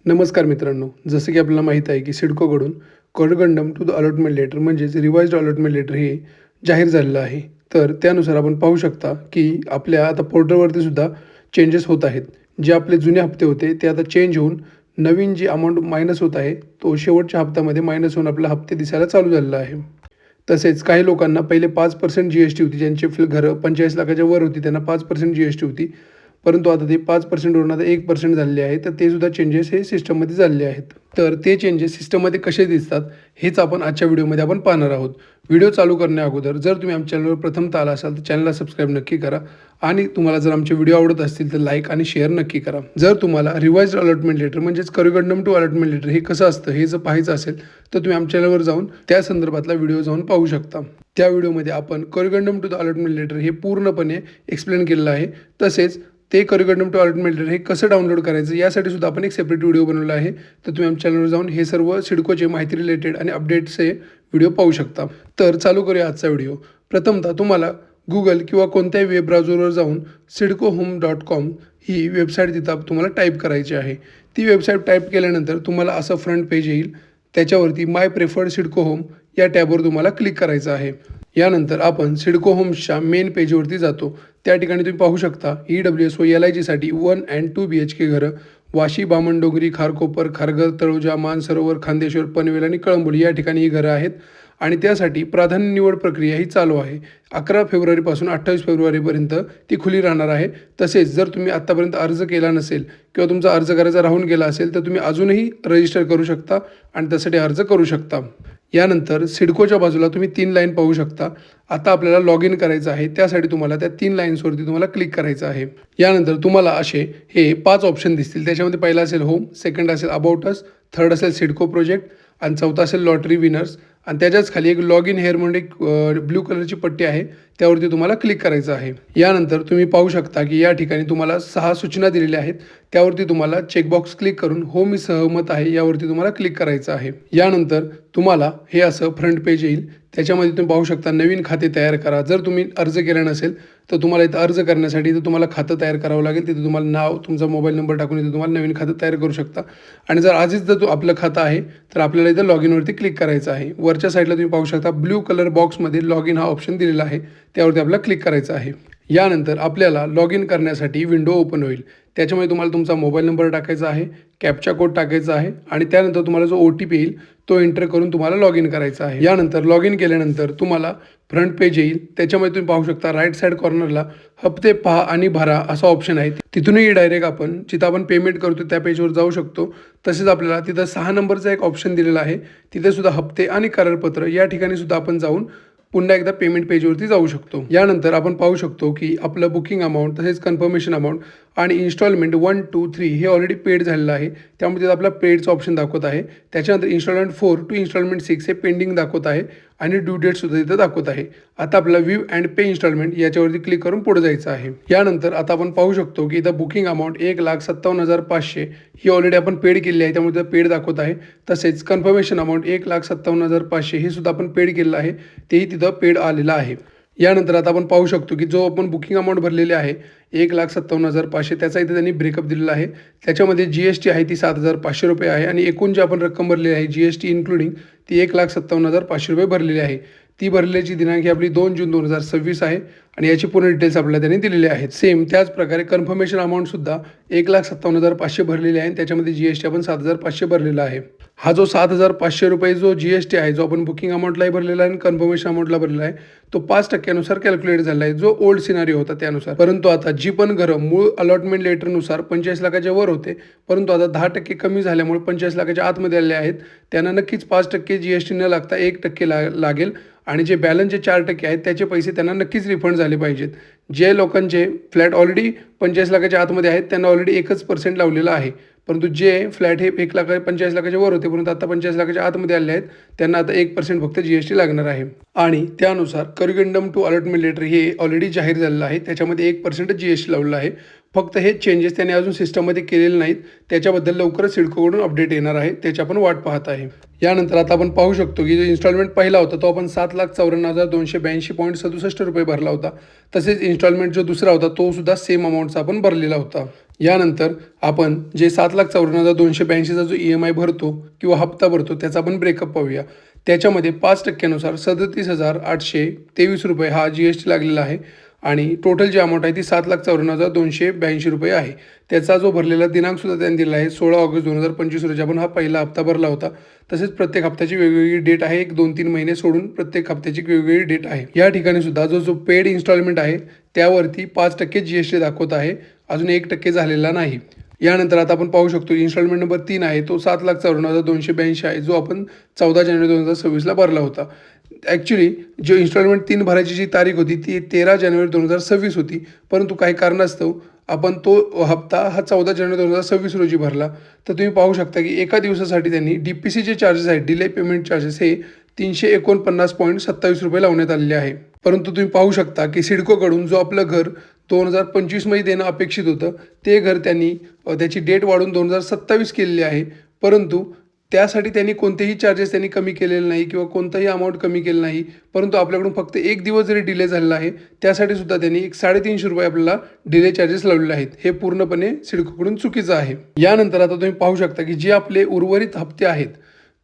नमस्कार मित्रांनो, जसं की आपल्याला माहीत आहे की सिडकोकडून कॉरिगंडम टू द अलॉटमेंट लेटर म्हणजेच रिवाइज्ड अलॉटमेंट लेटर हे जाहीर झालेलं आहे. तर त्यानुसार आपण पाहू शकता की आपल्या आता पोर्टलवरती सुद्धा चेंजेस होत आहेत. जे आपले जुने हप्ते होते ते आता चेंज होऊन नवीन जी अमाऊंट मायनस होत आहे, तो शेवटच्या हप्त्यामध्ये मायनस होऊन आपल्याला हप्ते दिसायला चालू झालेला आहे. तसेच काही लोकांना पहिले 5% जी-एस-टी होती, ज्यांची घरं 45 लाखाच्या वर होती त्यांना 5% जी-एस-टी होती. परंतु आता ते 5% वरून आता 1% झालेले आहे. तर ते सुद्धा चेंजेस हे सिस्टममध्ये झालेले आहेत. तर ते चेंजेस सिस्टममध्ये कसे दिसतात हेच आपण आजच्या व्हिडिओमध्ये आपण पाहणार आहोत. व्हिडिओ चालू करण्या अगोदर जर तुम्ही आमच्या चॅनलवर प्रथमतः आला असाल तर चॅनलला सबस्क्राईब नक्की करा आणि तुम्हाला जर आमचे व्हिडिओ आवडत असतील तर लाईक आणि शेअर नक्की करा. जर तुम्हाला रिवाइज्ड अलॉटमेंट लेटर म्हणजेच कॉरिगंडम टू अलॉटमेंट लेटर हे कसं असतं हे जर पाहायचं असेल तर तुम्ही आमच्या चॅनलवर जाऊन त्या संदर्भातला व्हिडिओ जाऊन पाहू शकता. त्या व्हिडिओमध्ये आपण कॉरिगंडम टू द अलॉटमेंट लेटर हे पूर्णपणे एक्सप्लेन केलेलं आहे. तसेच ते कॉरिगंडम टू अलॉटमेंट लेटर हे कसं डाउनलोड करायचं यासाठी सुद्धा आपण एक सेपरेट व्हिडिओ बनवला आहे. तर तुम्ही आमच्या चॅनलवर जाऊन हे सर्व सिडकोचे माहिती रिलेटेड आणि अपडेट्सचे व्हिडिओ पाहू शकता. तर चालू करूया आजचा व्हिडिओ. प्रथमतः तुम्हाला गुगल किंवा कोणत्याही वेब ब्राउझरवर जाऊन siddcohome.com ही वेबसाईट तिथं तुम्हाला टाईप करायची आहे. ती वेबसाईट टाईप केल्यानंतर तुम्हाला असं फ्रंट पेज येईल. त्याच्यावरती माय प्रेफर्ड सिडको होम या टॅबवर तुम्हाला क्लिक करायचं आहे. यानंतर आपण सिडको होम्सच्या मेन पेजवरती जातो. त्या ठिकाणी तुम्ही पाहू शकता EWS व LIGसाठी 1 and 2 BHK घरं वाशी, बामणडोंगरी, खारकोपर, खारघर, तळोजा, मानसरोवर, खांदेश्वर, पनवेल आणि कळंबोली या ठिकाणी ही घरं आहेत. आणि त्यासाठी प्राधान्य निवड प्रक्रिया ही चालू आहे. 11 फेब्रुवारीपासून 28 फेब्रुवारीपर्यंत ती खुली राहणार आहे. तसेच जर तुम्ही आत्तापर्यंत अर्ज केला नसेल किंवा तुमचा अर्ज करायचा राहून गेला असेल तर तुम्ही अजूनही रजिस्टर करू शकता आणि त्यासाठी अर्ज करू शकता. यानंतर सिडकोच्या बाजूला तुम्ही 3 लाईन पाहू शकता. आता आपल्याला लॉग इन करायचं आहे. त्यासाठी तुम्हाला त्या 3 लाईन्सवरती तुम्हाला क्लिक करायचं आहे. यानंतर तुम्हाला असे हे 5 ऑप्शन दिसतील. त्याच्यामध्ये पहिला असेल होम, सेकंड असेल अबाउट अस, थर्ड असेल सिडको प्रोजेक्ट आणि चौथा असेल लॉटरी विनर्स आणि त्याच्याच खाली एक लॉग इन हेअर म्हणून एक ब्ल्यू कलरची पट्टी आहे. त्यावरती तुम्हाला क्लिक करायचं आहे. यानंतर तुम्ही पाहू शकता की या ठिकाणी तुम्हाला 6 सूचना दिलेल्या आहेत. त्यावरती तुम्हाला चेकबॉक्स क्लिक करून हो मी सहमत आहे यावरती तुम्हाला क्लिक करायचं आहे. यानंतर तुम्हाला हे असं फ्रंट पेज येईल. त्याच्यामध्ये तुम्ही पाहू शकता नवीन खाते तयार करा. जर तुम्ही अर्ज केला नसेल तर तुम्हाला इथं अर्ज करण्यासाठी इथं तुम्हाला खातं तयार करावं लागेल. तिथे तुम्हाला नाव, तुमचा मोबाईल नंबर टाकून इथं तुम्हाला नवीन खातं तयार करू शकता. आणि जर आधीच जर आपलं खातं आहे तर आपल्याला इथं लॉग इनवरती क्लिक करायचं आहे. वरच्या साईडला तुम्ही पाहू शकता ब्ल्यू कलर बॉक्समध्ये लॉग इन हा ऑप्शन दिलेला आहे. त्यावरती आपल्याला क्लिक करायचं आहे. यानंतर आपल्याला लॉग इन करण्यासाठी विंडो ओपन होईल. त्याच्यामध्ये तुम्हाला तुमचा मोबाईल नंबर टाकायचा आहे, कॅप्चा कोड टाकायचा आहे आणि त्यानंतर तुम्हाला जो OTP येईल तो एंटर करून तुम्हाला लॉग इन करायचा आहे. यानंतर लॉग इन केल्यानंतर तुम्हाला फ्रंट पेज येईल. त्याच्यामध्ये तुम्ही पाहू शकता राईट साईड कॉर्नरला हप्ते पहा आणि भरा असा ऑप्शन आहे. तिथूनही डायरेक्ट आपण जिथं आपण पेमेंट करतो त्या पेजवर जाऊ शकतो. तसेच आपल्याला तिथं 6 नंबरचा एक ऑप्शन दिलेला आहे. तिथे सुद्धा हप्ते आणि करारपत्र या ठिकाणी सुद्धा आपण जाऊन पुन्हा एकदा पेमेंट पेजवरती जाऊ शकतो. यानंतर आपण पाहू शकतो की आपलं बुकिंग अमाऊंट, तसेच कन्फर्मेशन अमाऊंट आणि इन्स्टॉलमेंट 1, 2, 3 हे ऑलरेडी पेड झालेलं आहे. त्यामुळे तिथं आपला पेडचं ऑप्शन दाखवत आहे. त्याच्यानंतर इन्स्टॉलमेंट 4 टू इन्स्टॉलमेंट 6 हे पेंडिंग दाखवत आहे आणि ड्यू डेटसुद्धा इथं दाखवत आहे. आता आपल्याला व्ह्यू अँड पे इन्स्टॉलमेंट याच्यावरती क्लिक करून पुढे जायचं आहे. यानंतर आता आपण पाहू शकतो की इथं बुकिंग अमाऊंट 1,57,500 ही ऑलरेडी आपण पेड केली आहे. त्यामुळे इथं पेड दाखवत आहे. तसेच कन्फर्मेशन अमाऊंट 1,57,500 हे सुद्धा आपण पेड केलेलं आहे. तेही तिथं पेड आलेलं आहे. यानंतर आता आपण पाहू शकतो की जो आपण बुकिंग अमाऊंट भरलेली आहे 1,57,500 त्याचा इथे त्यांनी ब्रेकअप दिलेला आहे. त्याच्यामध्ये GST आहे ती 7,500 रुपये आहे आणि एकूण जी आपण रक्कम भरलेली आहे GST इन्क्लुडिंग ती 1,57,500 रुपये भरलेली आहे. ती भरलेली दिनांक ही आपली 2 जून 2026 आहे आणि याची पूर्ण डिटेल्स आपल्याला त्यांनी दिलेले आहेत. सेम त्याच प्रकारे कन्फर्मेशन अमाऊंटसुद्धा 1,57,500 भरलेली आहे आणि त्याच्यामध्ये GST आपण 7,500 भरलेला आहे. हा जो 7,500 रुपये जो GST आहे जो आपण बुकिंग अमाऊंटलाही भरलेला आहे आणि कन्फर्मेशन अमाऊंटला भरलेला आहे तो 5% कॅल्क्युलेट झाला आहे, जो ओल्ड सिनारिओ होता त्यानुसार. परंतु आता जी पण घरं मूळ अलॉटमेंट लेटरनुसार 45 लाखाच्या वर होते, परंतु आता 10% कमी झाल्यामुळे 45 लाखाच्या आतमध्ये आलेले आहेत, त्यांना नक्कीच 5% GST न लागता 1% लागेल आणि जे बॅलन्सचे 4% आहेत त्याचे पैसे त्यांना नक्कीच रिफंड झाले पाहिजेत. जे लोकांचे फ्लॅट ऑलरेडी 45 लाखाच्या आतमध्ये आहेत त्यांना ऑलरेडी 1% लावलेला आहे. परंतु जे फ्लॅट हे 45 लाखाच्या वर होते परंतु आता 45 लाखाच्या आतमध्ये आले आहेत त्यांना आता 1% फक्त GST लागणार आहे. आणि त्यानुसार कॉरिगंडम टू अलॉटमेंट लेटर हे ऑलरेडी जाहीर झालेलं आहे. त्याच्यामध्ये 1% GST लावलेला आहे. फक्त हे चेंजेस त्याने अजून सिस्टममध्ये केलेले नाहीत. त्याच्याबद्दल लवकरच सिडकोकडून अपडेट येणार आहे, त्याची आपण वाट पाहत आहे. यानंतर आता आपण पाहू शकतो की जो इन्स्टॉलमेंट पहिला होता तो आपण 7,54,282.67 रुपये भरला होता. तसेच इन्स्टॉलमेंट जो दुसरा होता तो सुद्धा सेम अमाऊंटचा आपण भरलेला होता. यानंतर आपण जे 7,54,282चा जो EMI भरतो किंवा हप्ता भरतो त्याचा आपण ब्रेकअप पाहूया. त्याच्यामध्ये 5% ₹37,823 हा GST लागलेला आहे आणि टोटल जी अमाऊंट आहे ती 7,54,282 रुपये आहे. त्याचा जो भरलेला दिनांकसुद्धा त्यांनी दिला आहे 16 ऑगस्ट 2025 रोजी आपण हा पहिला हप्ता भरला होता. तसेच प्रत्येक हप्त्याची वेगवेगळी डेट आहे. 1-2-3 महिने सोडून प्रत्येक हप्त्याची वेगवेगळी डेट आहे. या ठिकाणी सुद्धा जो पेड इन्स्टॉलमेंट आहे त्यावरती 5% GST दाखवत आहे. अजून 1% झालेला नाही. यानंतर आता आपण पाहू शकतो इन्स्टॉलमेंट नंबर 3 आहे तो 7,54,282 आहे जो आपण 14 जानेवारी 2026ला भरला होता. ॲक्च्युली जो इन्स्टॉलमेंट 3 भरायची जी तारीख होती ती 13 जानेवारी 2026 होती, परंतु काही कारणास्तव आपण तो हप्ता हा 14 जानेवारी 2026 रोजी भरला. तर तुम्ही पाहू शकता की एका दिवसासाठी त्यांनी DPCचे चार्जेस आहेत, डिले पेमेंट चार्जेस हे 349.27 रुपये लावण्यात आलेले आहे. परंतु तुम्ही पाहू शकता की सिडकोकडून जो आपलं घर 2025 मध्ये देणं अपेक्षित होतं ते घर त्यांनी त्याची डेट वाढवून 2027 केलेली आहे. परंतु त्यासाठी त्यांनी कोणतेही चार्जेस त्यांनी कमी केलेले नाही किंवा कोणताही अमाऊंट कमी केलं नाही. परंतु आपल्याकडून फक्त 1 दिवस जरी डिले झालेला आहे त्यासाठी सुद्धा त्यांनी ₹350 आपल्याला डिले चार्जेस लावलेले आहेत. हे पूर्णपणे सिडकोकडून चुकीचं आहे. यानंतर आता तुम्ही पाहू शकता की जे आपले उर्वरित हप्ते आहेत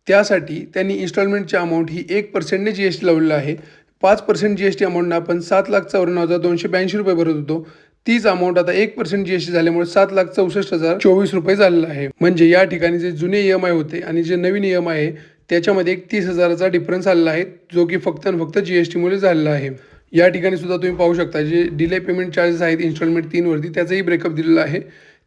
त्यासाठी त्यांनी इन्स्टॉलमेंटची अमाऊंट ही 1%ने GST लावलेलं आहे. 5% GST अमाऊंटनं आपण 7,54,282 रुपये भरत होतो. तीच अमाऊंट आता 1% GST झाल्यामुळे 7,64,024 रुपये झालेला आहे. म्हणजे या ठिकाणी जे जुने EMI होते आणि जे नवीन EMI आहे त्याच्यामध्ये एक 30,000चा डिफरन्स आलेला आहे जो की फक्त आणि फक्त GSTमुळे झालेला आहे. या ठिकाणी सुद्धा तुम्ही पाहू शकता जे डिले पेमेंट चार्जेस आहेत इन्स्टॉलमेंट 3 वरती त्याचाही ब्रेकअप दिलेला आहे.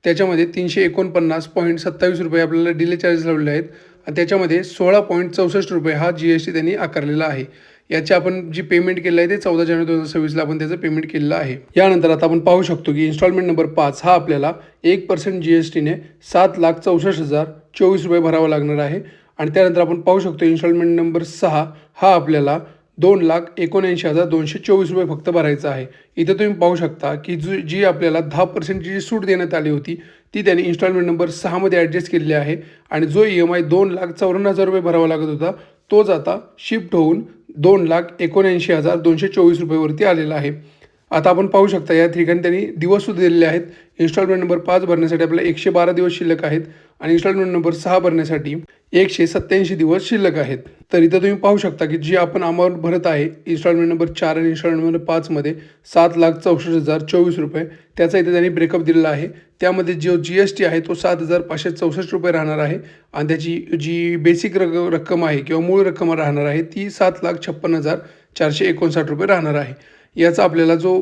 त्याच्यामध्ये 349.27 रुपये आपल्याला डिले चार्जेस लावलेले आहेत आणि त्याच्यामध्ये 16.64 रुपये हा GST त्यांनी आकारलेला आहे. याची आपण जी पेमेंट केलं आहे ते 14 जानेवारी 2026ला आपण त्याचं पेमेंट केलेलं आहे. यानंतर आता आपण पाहू शकतो की इन्स्टॉलमेंट नंबर 5 हा आपल्याला 1% GSTने 7,64,024 रुपये भरावा लागणार आहे. आणि त्यानंतर आपण पाहू शकतो इन्स्टॉलमेंट नंबर 6 हा आपल्याला 2,79,224 रुपये फक्त भरायचा आहे. इथं तुम्ही पाहू शकता की जी आपल्याला 10% जी सूट देण्यात आली होती ती त्यांनी इन्स्टॉलमेंट नंबर 6मध्ये ॲडजस्ट केलेली आहे आणि जो EMI 2,54,000 रुपये भरावा लागत होता तोच आता शिफ्ट होऊन 2,79,224 रुपयेवरती आलेला आहे. आता आपण पाहू शकता या ठिकाणी त्यांनी दिवससुद्धा दिलेले आहेत. इन्स्टॉलमेंट नंबर 5 भरण्यासाठी आपल्याला 112 दिवस शिल्लक आहेत आणि इन्स्टॉलमेंट नंबर 6 भरण्यासाठी 187 दिवस शिल्लक आहेत. तर इथं तुम्ही पाहू शकता की जी आपण अमाऊंट भरत आहे इन्स्टॉलमेंट नंबर 4 आणि इन्स्टॉलमेंट नंबर 5मध्ये 7,64,024 रुपये त्याचा इथे त्यांनी ब्रेकअप दिलेला आहे. त्यामध्ये जो GST आहे तो 7,564 रुपये राहणार आहे आणि त्याची जी बेसिक रक्कम आहे किंवा मूळ रक्कम राहणार आहे ती 7,56,459 रुपये राहणार आहे. याचा आपल्याला जो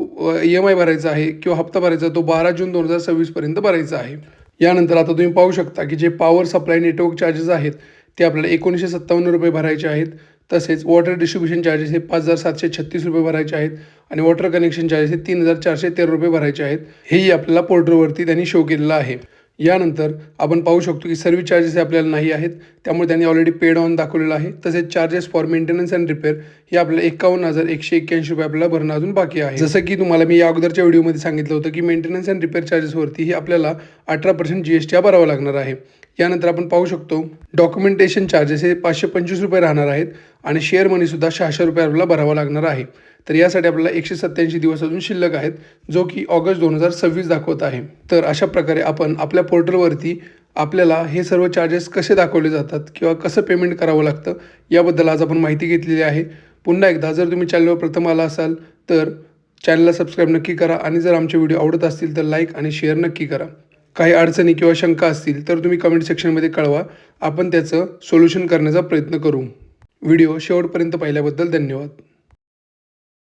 EMI भरायचा आहे किंवा हप्ता भरायचा तो 12 जून 2026 पर्यंत भरायचा आहे. यानंतर आता तुम्ही पाहू शकता की जे पॉवर सप्लाय नेटवर्क चार्जेस आहेत ते आपल्याला 1957 रुपये भरायचे आहेत. तसेच वॉटर डिस्ट्रीब्युशन चार्जेस हे 5,736 रुपये भरायचे आहेत आणि वॉटर कनेक्शन चार्जेस हे 3,413 रुपये भरायचे आहेत. हेही आपल्याला पोर्टलवरती त्यांनी शो केलेलं आहे. यानंतर आपण पाहू शकतो की सर्व्हिस चार्जेस हे आपल्याला नाही आहेत त्यामुळे त्यांनी ऑलरेडी पेड ऑन दाखवलेलं आहे. तसेच charges for maintenance and repair हे आपल्याला 51,181 रुपये आपल्याला भरणं अजून बाकी आहे. जसं की तुम्हाला मी या अगोदरच्या व्हिडिओमध्ये सांगितलं होतं की मेंटेनन्स अँड रिपेअर चार्जेसवरती हे आपल्याला 18% GST भरावा लागणार आहे. यानंतर आपण पाहू शकतो डॉक्युमेंटेशन चार्जेस हे 525 रुपये राहणार आहेत आणि शेअर मनीसुद्धा 600 रुपये आपल्याला भरावा लागणार आहे. तर यासाठी आपल्याला 187 दिवस अजून शिल्लक आहेत जो की ऑगस्ट 2026 दाखवत आहे. तर अशा प्रकारे आपण आपल्या पोर्टलवरती आपल्याला हे सर्व चार्जेस कसे दाखवले जातात किंवा कसं पेमेंट करावं लागतं याबद्दल आज आपण माहिती घेतलेली आहे. पुन्हा एकदा जर तुम्ही चॅनलवर प्रथम आला असाल तर चॅनलला सबस्क्राईब नक्की करा आणि जर आमचे व्हिडिओ आवडत असतील तर लाईक आणि शेअर नक्की करा. काही अडचणी किंवा शंका असतील तर तुम्ही कमेंट सेक्शनमध्ये कळवा. आपण त्याचं सोल्युशन करण्याचा प्रयत्न करू. व्हिडिओ शेवटपर्यंत पाहिल्याबद्दल धन्यवाद.